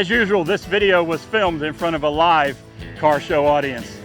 As usual, this video was filmed in front of a live car show audience.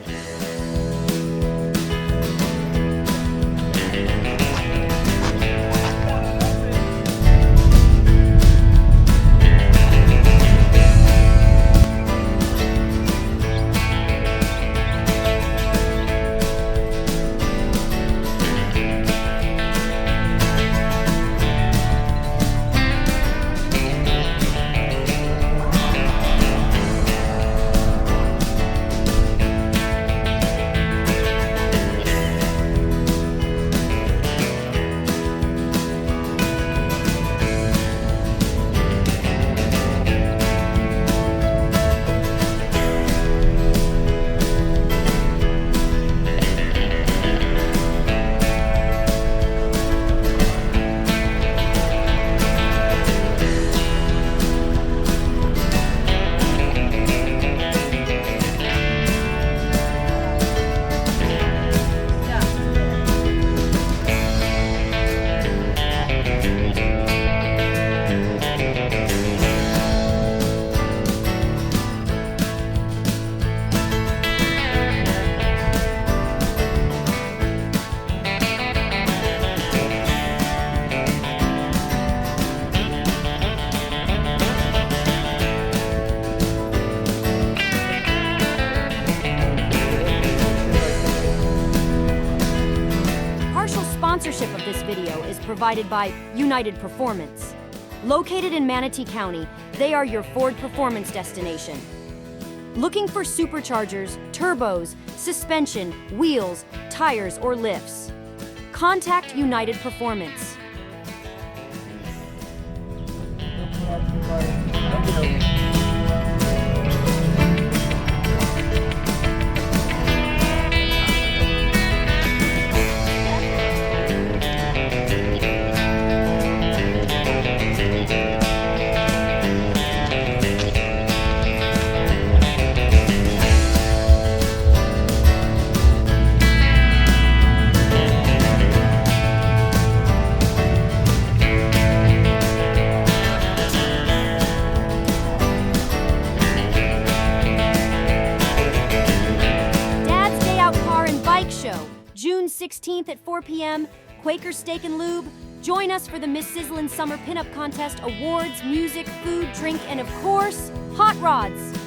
Sponsorship of this video is provided by United Performance. Located in Manatee County, they are your Ford performance destination. Looking for superchargers, turbos, suspension, wheels, tires, or lifts? Contact United Performance. June 16th at 4 p.m., Quaker Steak and Lube. Join us for the Miss Sizzlin' Summer Pinup Contest, awards, music, food, drink, and of course, hot rods.